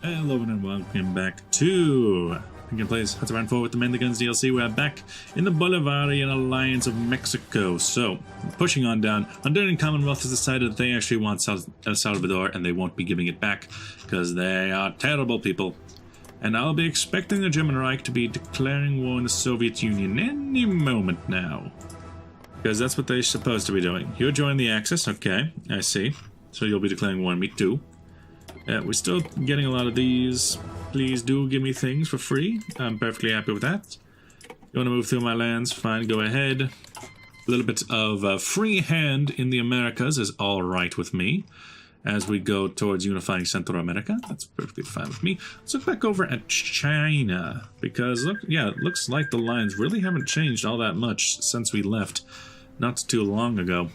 Hello and welcome back to Pink and Plays Huts of Iron 4 with the Men the Guns DLC. We're back in the Bolivarian Alliance of Mexico. So, pushing on down, Honduran Commonwealth has decided that they actually want El Salvador and they won't be giving it back because they are terrible people. And I'll be expecting the German Reich to be declaring war on the Soviet Union any moment now. Because that's what they're supposed to be doing. You're joining the Axis, okay, I see. So you'll be declaring war on me too. We're still getting a lot of these. Please do give me things for free. I'm perfectly happy with that. You want to move through my lands? Fine, go ahead. A little bit of free hand in the Americas is all right with me. As we go towards unifying Central America, that's perfectly fine with me. Let's look back over at China. Because, look, yeah, it looks like the lines really haven't changed all that much since we left not too long ago.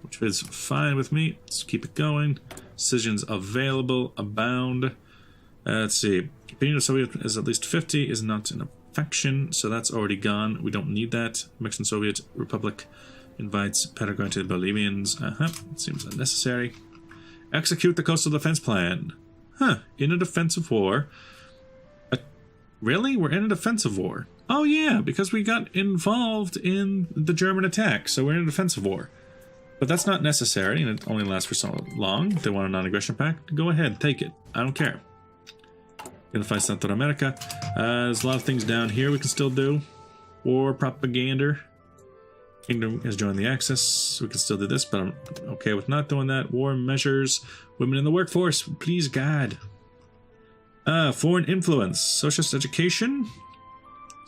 Which is fine with me. Let's keep it going. Decisions available, abound. Let's see. Opinion of Soviet is at least 50, is not in affection, so that's already gone. We don't need that. Mexican Soviet Republic invites Paraguay to the Bolivians. It seems unnecessary. Execute the coastal defense plan. In a defensive war. Really? We're in a defensive war. Oh yeah, because we got involved in the German attack, so we're in a defensive war. But that's not necessary, and it only lasts for so long. If they want a non-aggression pact, go ahead, take it. I don't care. Unify Central America. There's a lot of things down here we can still do. War propaganda. Kingdom has joined the Axis. We can still do this, but I'm okay with not doing that. War measures. Women in the workforce. Please, God. Foreign influence. Socialist education.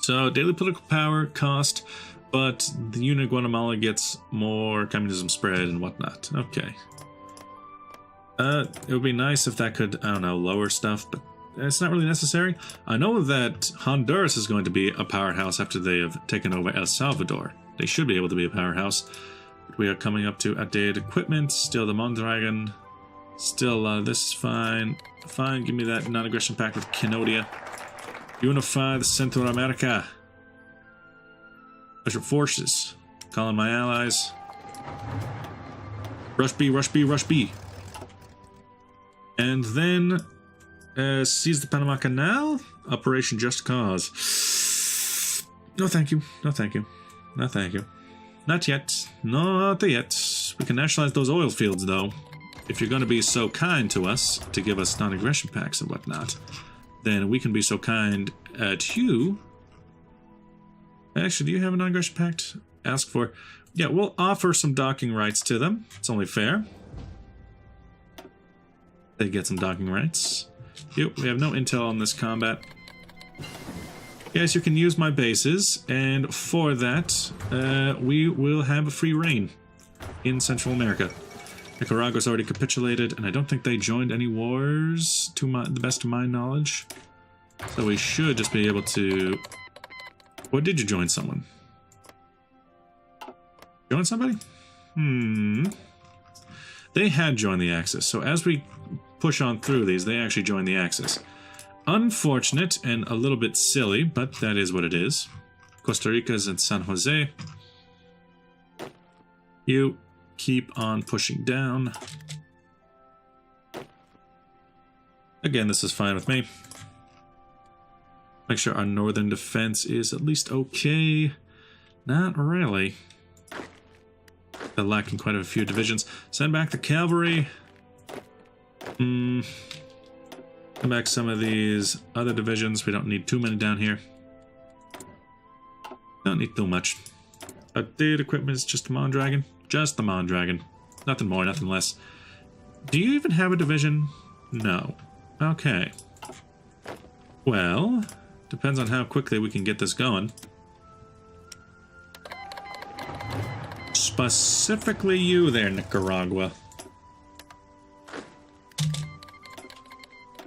So, daily political power, cost... But the unit of Guatemala gets more communism spread and whatnot. Okay. It would be nice if that could, I don't know, lower stuff, but it's not really necessary. I know that Honduras is going to be a powerhouse after they have taken over El Salvador. They should be able to be a powerhouse. But we are coming up to outdated equipment. Still the Mondragon. Still, this is fine. Fine, give me that non-aggression pact with Kenodia. Unify the Central America. Special forces. Calling my allies. Rush B, rush B, rush B. And then seize the Panama Canal. Operation Just Cause. No thank you. No thank you. No thank you. Not yet. Not yet. We can nationalize those oil fields though. If you're going to be so kind to us to give us non-aggression pacts and whatnot, then we can be so kind at you. Actually, do you have a non-aggression pact? Ask for... Yeah, we'll offer some docking rights to them. It's only fair. They get some docking rights. Yep, we have no intel on this combat. Yes, you can use my bases, and for that, we will have a free reign in Central America. Nicaragua's already capitulated, and I don't think they joined any wars, to the best of my knowledge. So we should just be able to... Or did you join someone? Join somebody? They had joined the Axis, so as we push on through these, they actually joined the Axis. Unfortunate and a little bit silly, but that is what it is. Costa Rica's in San Jose. You keep on pushing down. Again, this is fine with me. Make sure our northern defense is at least okay. Not really. They're lacking quite a few divisions. Send back the cavalry. Send back some of these other divisions. We don't need too many down here. Don't need too much. Outdated equipment is just the Mondragon. Just the Mondragon. Nothing more, nothing less. Do you even have a division? No. Okay. Well... Depends on how quickly we can get this going. Specifically you there, Nicaragua.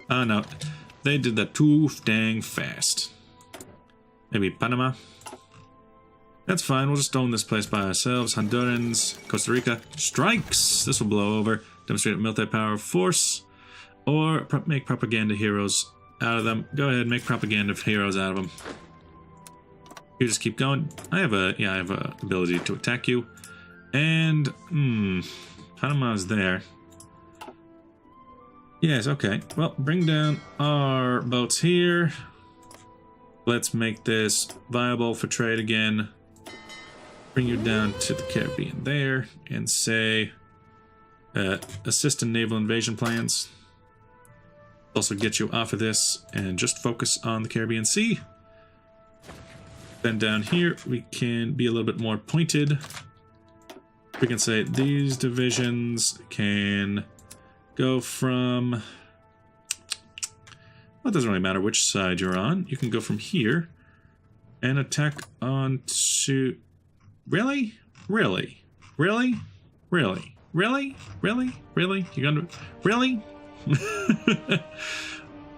Oh no, they did that too dang fast. Maybe Panama? That's fine, we'll just own this place by ourselves. Hondurans, Costa Rica, strikes! This will blow over. Demonstrate military power of force. Or make propaganda heroes out of them. Go ahead, make propaganda heroes out of them. You just keep going. I have a ability to attack you. And Panama's there. Yes, okay. Well, bring down our boats here. Let's make this viable for trade again. Bring you down to the Caribbean there and say assist in naval invasion plans. Also get you off of this and just focus on the Caribbean Sea. Then down here we can be a little bit more pointed. We can say these divisions can go from... Well, it doesn't really matter which side you're on. You can go from here and attack onto... Really? Really? Really? Really? Really? Really? Really? You're gonna... Really?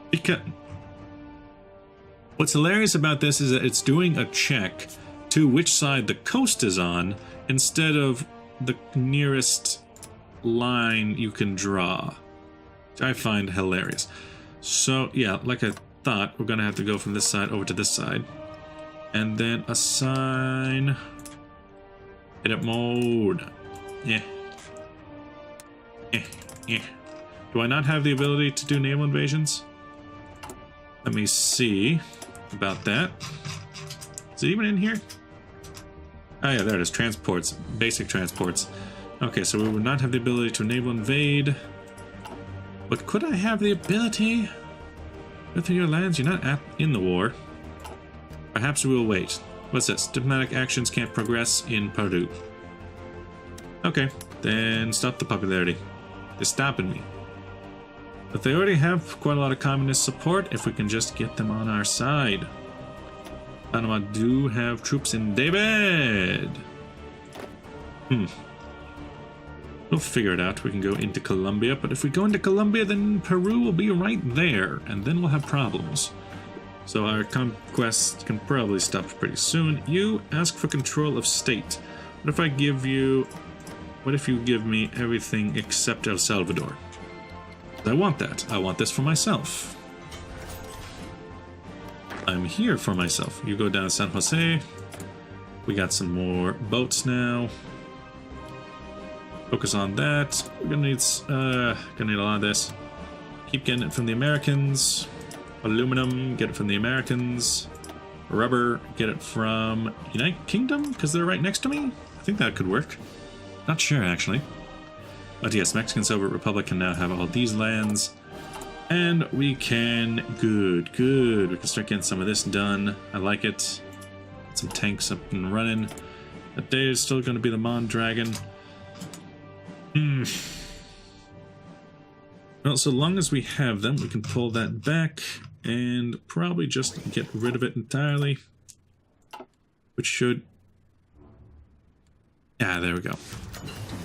Because... What's hilarious about this is that it's doing a check to which side the coast is on instead of the nearest line you can draw, which I find hilarious. So yeah, like I thought, we're gonna have to go from this side over to this side and then assign edit mode. Yeah. Do I not have the ability to do naval invasions? Let me see about that. Is it even in here? Oh yeah, there it is. Transports. Basic transports. Okay, so we would not have the ability to naval invade. But could I have the ability? Go through your lands, you're not in the war. Perhaps we will wait. What's this? Diplomatic actions can't progress in Peru. Okay, then stop the popularity. They're stopping me. But they already have quite a lot of communist support if we can just get them on our side. Panama do have troops in David. We'll figure it out. We can go into Colombia, but if we go into Colombia, then Peru will be right there, and then we'll have problems. So our conquest can probably stop pretty soon. You ask for control of state. What if I give you... What if you give me everything except El Salvador? I want that. I want this for myself. I'm here for myself. You go down to San Jose. We got some more boats now. Focus on that. We're gonna need a lot of this. Keep getting it from the Americans. Aluminum, get it from the Americans. Rubber, get it from United Kingdom, because they're right next to me. I think that could work. Not sure, actually. But yes, Mexican Soviet Republic can now have all these lands. And we can... Good. We can start getting some of this done. I like it. Get some tanks up and running. That day is still going to be the Mondragon. Well, so long as we have them, we can pull that back and probably just get rid of it entirely. Which should... Ah, there we go.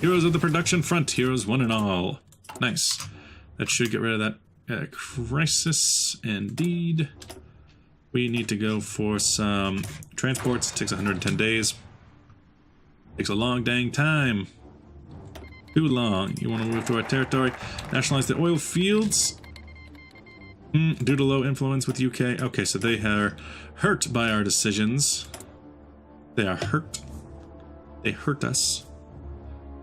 Heroes of the production front, heroes one and all. Nice. That should get rid of that crisis. Indeed. We need to go for some transports. It takes 110 days. Takes a long dang time. Too long. You want to move to our territory. Nationalize the oil fields. Due to low influence with UK. Okay, so they are hurt by our decisions. They are hurt. They hurt us.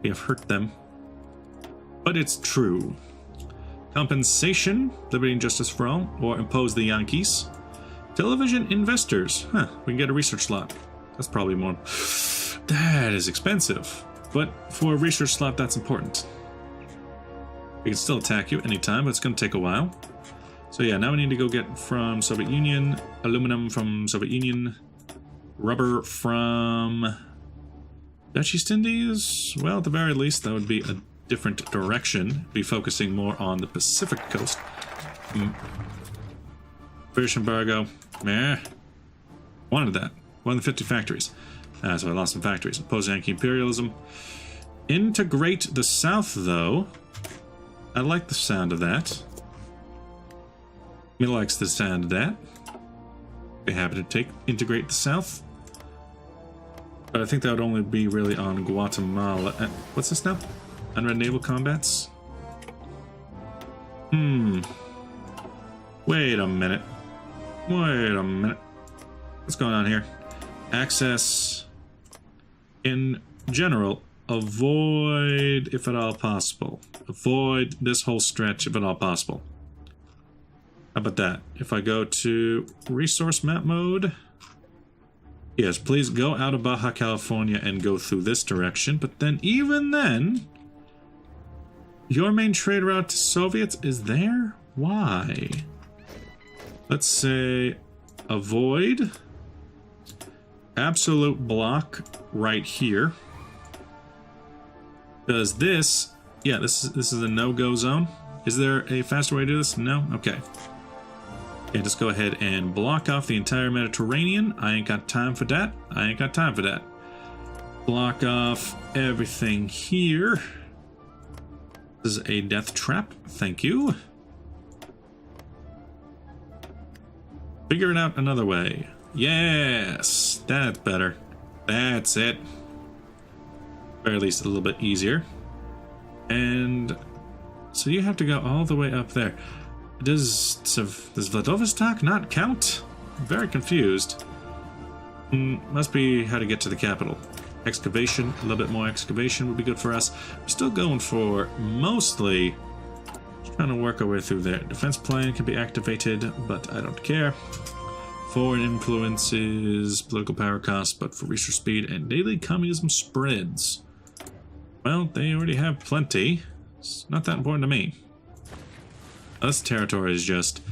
We have hurt them. But it's true. Compensation, liberty and justice for all, or impose the Yankees. Television investors. Huh, we can get a research slot. That's probably more... That is expensive. But for a research slot, that's important. We can still attack you anytime, but it's going to take a while. So yeah, now we need to go get from Soviet Union, aluminum from Soviet Union, rubber from... Dutch East Indies? Well, at the very least, that would be a different direction. Be focusing more on the Pacific coast. British embargo. Meh. Wanted that. 150 factories. So I lost some factories. Oppose Yankee imperialism. Integrate the South, though. I like the sound of that. Me likes the sound of that. Be happy to integrate the South. But I think that would only be really on Guatemala. What's this now? Unread naval combats? Wait a minute. What's going on here? Access. In general, avoid if at all possible. avoid this whole stretch if at all possible. How about that? If I go to resource map mode, yes, please go out of Baja California and go through this direction. But then, even then, your main trade route to Soviets is there? Why? Let's say avoid absolute block right here. Because this, yeah, this is a no-go zone. Is there a faster way to do this? No? Okay. Okay, just go ahead and block off the entire Mediterranean. I ain't got time for that. I ain't got time for that. Block off everything here. This is a death trap. Thank you. Figure it out another way. Yes, that's better. That's it. Or at least a little bit easier. And so you have to go all the way up there. Does Vladivostok not count? I'm very confused. Must be how to get to the capital. Excavation, a little bit more excavation would be good for us. We're still going for mostly trying to work our way through there. Defense plan can be activated, but I don't care. Foreign influences, political power costs, but for resource speed and daily communism spreads. Well, they already have plenty. It's not that important to me. This territory is just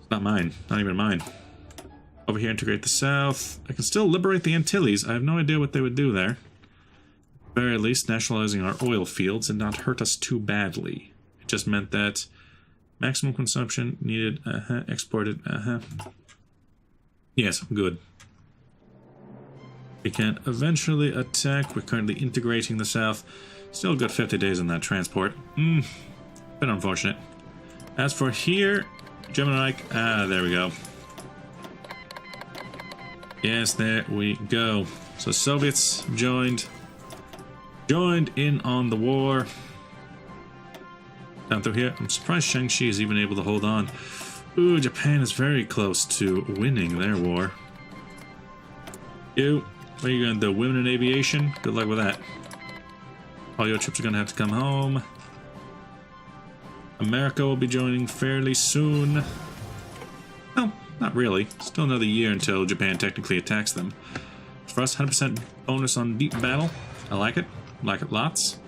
not mine. Not even mine. Over here, integrate the south. I can still liberate the Antilles. I have no idea what they would do there. At the very least, nationalizing our oil fields and not hurt us too badly. It just meant that maximum consumption needed, exported, Yes, good. We can eventually attack. We're currently integrating the south. Still got 50 days on that transport. Bit unfortunate. As for here, German Reich, there we go. Yes, there we go. So Soviets joined in on the war. Down through here, I'm surprised Shaanxi is even able to hold on. Ooh, Japan is very close to winning their war. You, what are you gonna do? Women in aviation? Good luck with that. All your troops are gonna have to come home. America will be joining fairly soon. No, not really. Still another year until Japan technically attacks them. For us, 100% bonus on deep battle. I like it. I like it lots.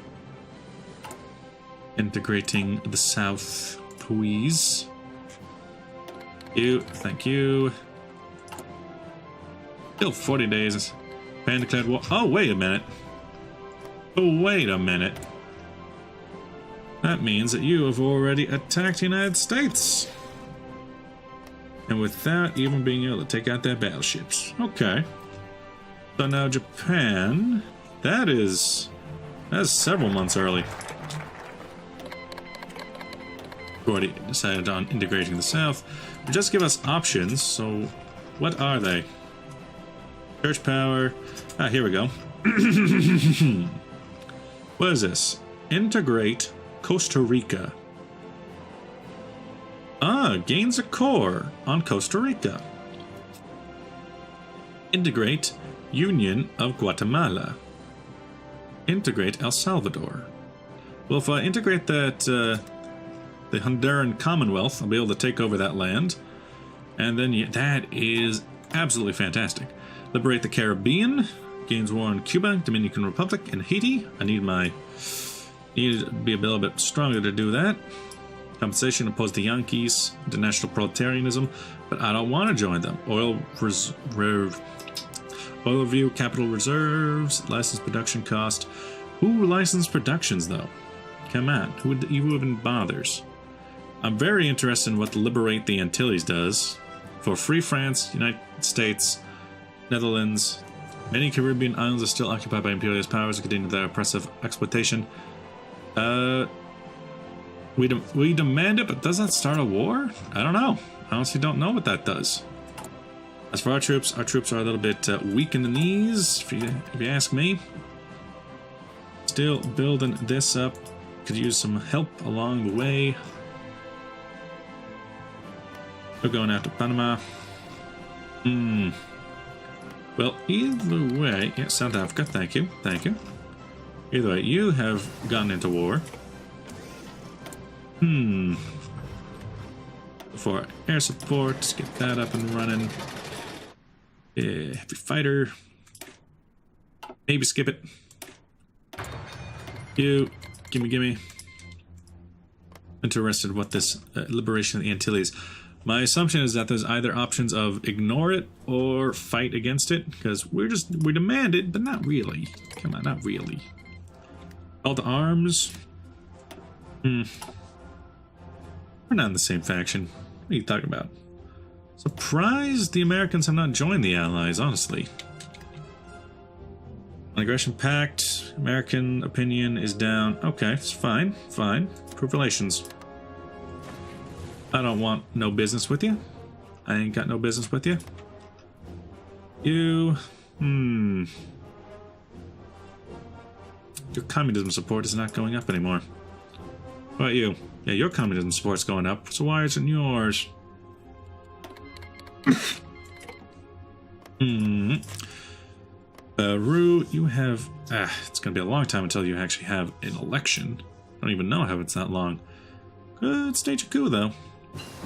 Integrating the south, please. Thank you. Still 40 days. Japan declared war. Oh, wait a minute. Oh, wait a minute. That means that you have already attacked the United States. And without even being able to take out their battleships. Okay. So now Japan, that's several months early. Already decided on integrating the south. Just give us options, so what are they? Church power. Ah, here we go. What is this? Integrate Costa Rica. Ah, gains a core on Costa Rica. Integrate Union of Guatemala. Integrate El Salvador. Well, if I integrate that, the Honduran Commonwealth, I'll be able to take over that land. And then, yeah, that is absolutely fantastic. Liberate the Caribbean. Gains war on Cuba, Dominican Republic, and Haiti. I need to be a little bit stronger to do that. Compensation opposed to Yankees, international proletarianism, but I don't want to join them. Oil review, capital reserves, license production cost. Who licensed productions, though? Come on, who even bothers? I'm very interested in what Liberate the Antilles does. For Free France, United States, Netherlands, many Caribbean islands are still occupied by imperialist powers and continue their oppressive exploitation. We demand it, but does that start a war? I don't know. I honestly don't know what that does. As for our troops are a little bit weak in the knees, if you ask me. Still building this up. Could use some help along the way. We're going after Panama. Well, either way, yeah, South Africa, thank you. Either way, you have gotten into war. For air support, let's get that up and running. Heavy fighter. Maybe skip it. You, gimme. Interested what this liberation of the Antilles. My assumption is that there's either options of ignore it or fight against it, because we demand it, but not really. Come on, not really. Call to arms. We're not in the same faction. What are you talking about? Surprised the Americans have not joined the Allies, honestly. Aggression pact. American opinion is down. Okay, it's fine. Improve relations. I don't want no business with you. I ain't got no business with you. You... Your communism support is not going up anymore. What about you? Yeah, your communism support's going up, so why isn't yours? Peru, you have... it's gonna be a long time until you actually have an election. I don't even know how it's that long. Good stage a coup, though.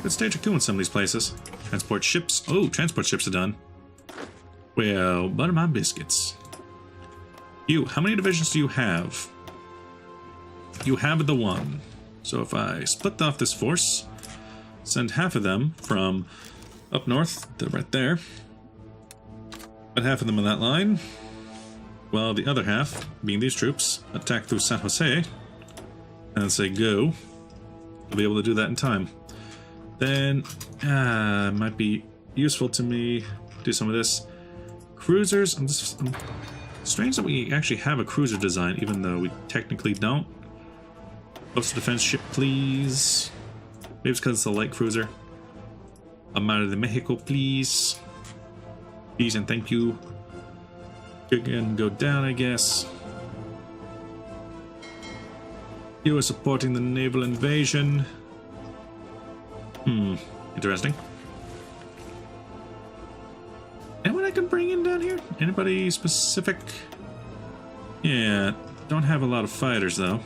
Good stage a coup in some of these places. Transport ships. Oh, transport ships are done. Well, butter my biscuits. You, how many divisions do you have? You have the one. So if I split off this force, send half of them from up north, to right there, put half of them on that line, while the other half, being these troops, attack through San Jose, and say go. I'll be able to do that in time. Then, it might be useful to me to do some of this. Cruisers, strange that we actually have a cruiser design, even though we technically don't. Coastal defense ship, please. Maybe it's because it's a light cruiser. Armada de Mexico, please. Please and thank you. You can go down, I guess. You are supporting the naval invasion. Interesting. Anyone I can bring in down here? Anybody specific? Yeah, don't have a lot of fighters though.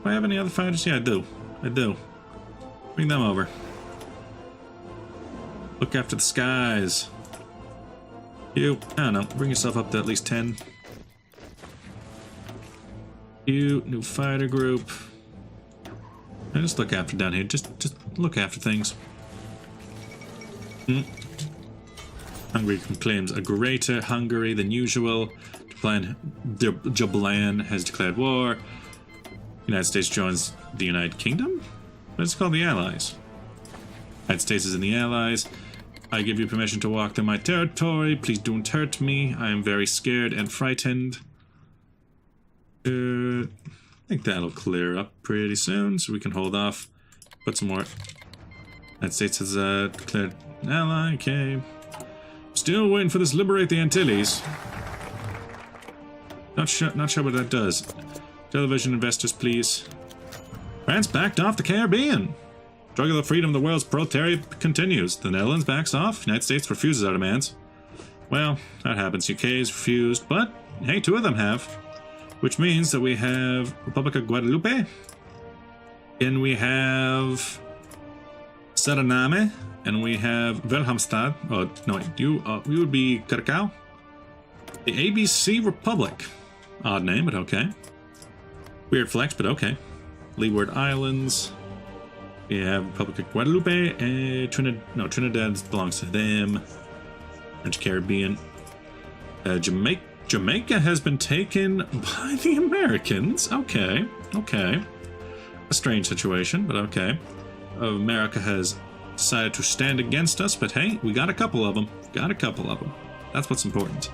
Do I have any other fighters? Yeah, I do. Bring them over. Look after the skies. You, I don't know, bring yourself up to at least 10. You, new fighter group. And just look after down here. Just look after things. Hungary claims a greater Hungary than usual. Jablan has declared war. United States joins the United Kingdom? Let's call the Allies. United States is in the Allies. I give you permission to walk through my territory. Please don't hurt me. I am very scared and frightened. I think that'll clear up pretty soon, so we can hold off. Put some more. United States has declared an ally. Okay. Still waiting for this liberate the Antilles. Not sure what that does. Television investors, please. France backed off the Caribbean. Struggle of freedom of the world's proletariat continues. The Netherlands backs off. United States refuses our demands. Well, that happens. UK has refused, but hey, 2 of them have. Which means that we have Republic of Guadeloupe. And we have Suriname. And we have Wilhelmstad. Oh, no, you would be Curaçao. The ABC Republic. Odd name, but okay. Weird flex, but okay. Leeward Islands. We have Republic of Guadeloupe and Trinidad belongs to them. French Caribbean. Jamaica has been taken by the Americans. Okay. A strange situation, but okay. America has decided to stand against us, but hey, we got a couple of them. That's what's important.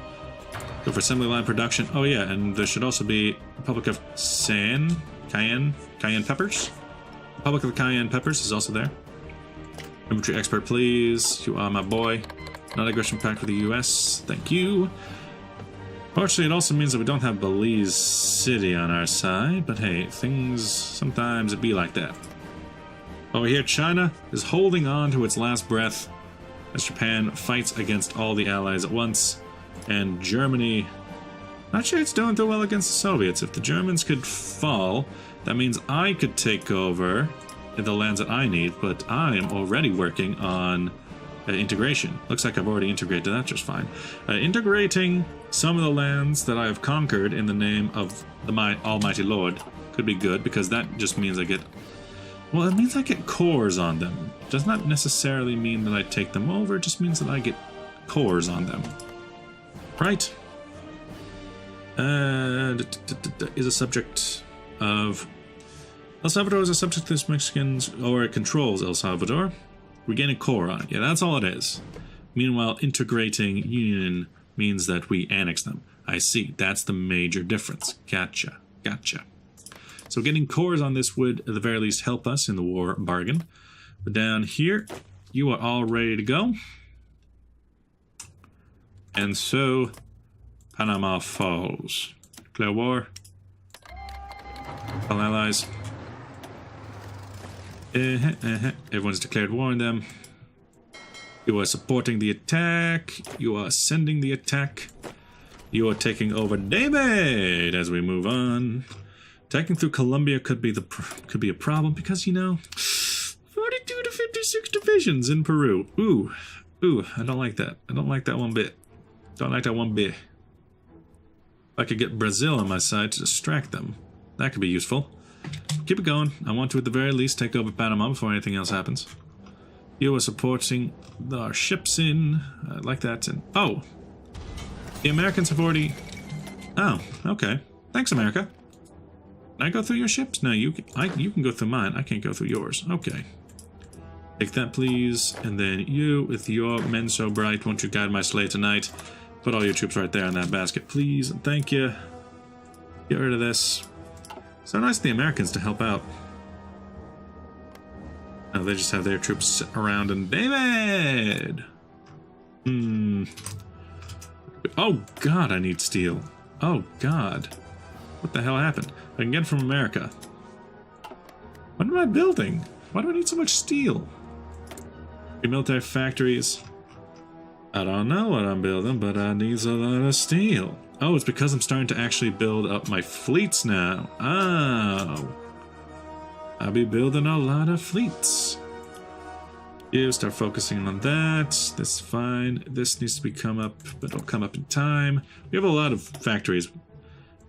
Go for assembly line production. Oh yeah, and there should also be Republic of Cayenne Peppers. Republic of the Cayenne Peppers is also there. Infantry expert, please. You are my boy. Not aggression pact for the US. Thank you. Fortunately, it also means that we don't have Belize City on our side, but hey, things sometimes it be like that. Over here, China is holding on to its last breath as Japan fights against all the allies at once, and Germany, not sure it's doing too well against the Soviets. If the Germans could fall, that means I could take over the lands that I need, but I am already working on integration. Looks like I've already integrated that just fine. Integrating some of the lands that I have conquered in the name of my almighty lord could be good, because that just means I get... Well, it means I get cores on them. Does not necessarily mean that I take them over, it just means that I get cores on them. Right? Is a subject of... El Salvador is a subject of the Mexicans, or it controls El Salvador. We gain a core on it. Yeah, that's all it is. Meanwhile, integrating Union means that we annex them. I see. That's the major difference. Gotcha. Gotcha. So getting cores on this would, at the very least, help us in the war bargain. But down here, you are all ready to go. And so, Panama falls. Declare war. All allies. Everyone's declared war on them. You are supporting the attack. You are sending the attack. You are taking over David as we move on. Attacking through Colombia could be a problem because, you know, 42 to 56 divisions in Peru. Ooh, I don't like that. I don't like that one bit. Don't like that one bit. If I could get Brazil on my side to distract them, that could be useful. Keep it going. I want to, at the very least, take over Panama before anything else happens. You are supporting our ships in. I like that. And oh, the Americans have already... Oh, okay. Thanks, America. Can I go through your ships? No, you can go through mine. I can't go through yours. Okay. Take that, please. And then you, with your men so bright, won't you guide my sleigh tonight? Put all your troops right there in that basket, please. And thank you. Get rid of this. So nice of the Americans to help out. Now they just have their troops sit around and David! Oh god, I need steel. Oh god. What the hell happened? I can get it from America. What am I building? Why do I need so much steel? Military factories. I don't know what I'm building, but I need a lot of steel. Oh, it's because I'm starting to actually build up my fleets now. Oh. I'll be building a lot of fleets. You start focusing on that. This is fine. This needs to be come up, but it'll come up in time. We have a lot of factories.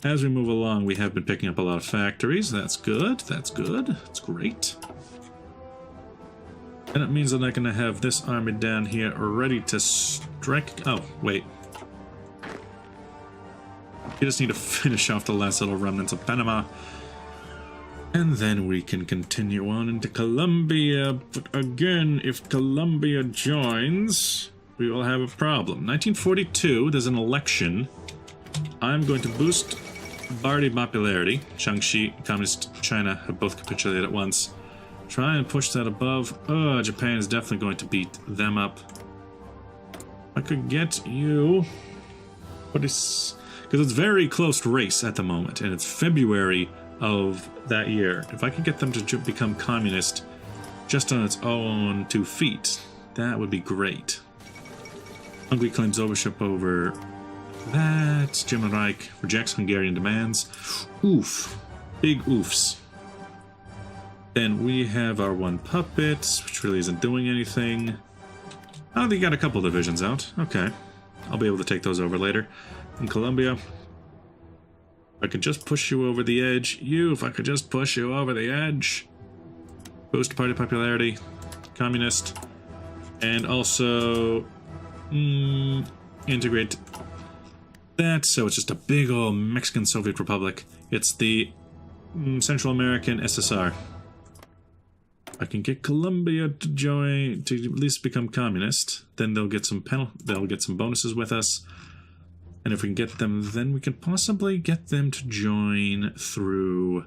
As we move along, we have been picking up a lot of factories. That's good. That's good. That's great. And it means that I'm going to have this army down here ready to strike. Oh, wait. You just need to finish off the last little remnants of Panama. And then we can continue on into Colombia. But again, if Colombia joins, we will have a problem. 1942, there's an election. I'm going to boost party popularity. Shaanxi, Communist China have both capitulated at once. Try and push that above. Oh, Japan is definitely going to beat them up. I could get you... What is... Because it's very close race at the moment, and it's February of that year. If I could get them to become communist just on its own 2 feet, that would be great. Hungary claims ownership over that. German Reich rejects Hungarian demands. Oof. Big oofs. Then we have our one puppet, which really isn't doing anything. Oh, they got a couple divisions out. Okay. I'll be able to take those over later. In Colombia, I could just push you over the edge. If I could just push you over the edge. Boost party popularity. Communist. And also integrate that. So it's just a big old Mexican Soviet Republic. It's the Central American SSR. I can get Colombia to join, to at least become communist. Then they'll get some bonuses with us. And if we can get them, then we can possibly get them to join through...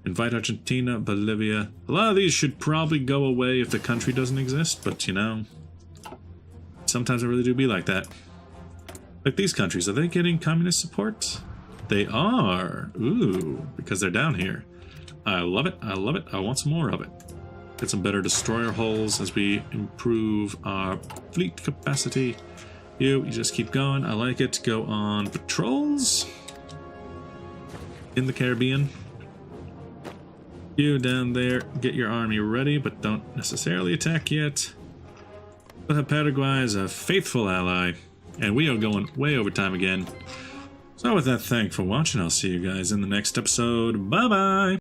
Invite Argentina, Bolivia. A lot of these should probably go away if the country doesn't exist, but you know... Sometimes it really do be like that. Like these countries, are they getting communist support? They are! Ooh, because they're down here. I love it, I love it, I want some more of it. Get some better destroyer hulls as we improve our fleet capacity. You just keep going. I like it. Go on patrols in the Caribbean. You down there, get your army ready, but don't necessarily attack yet. We'll have Paraguay as a faithful ally, and we are going way over time again. So with that, thanks for watching. I'll see you guys in the next episode. Bye-bye!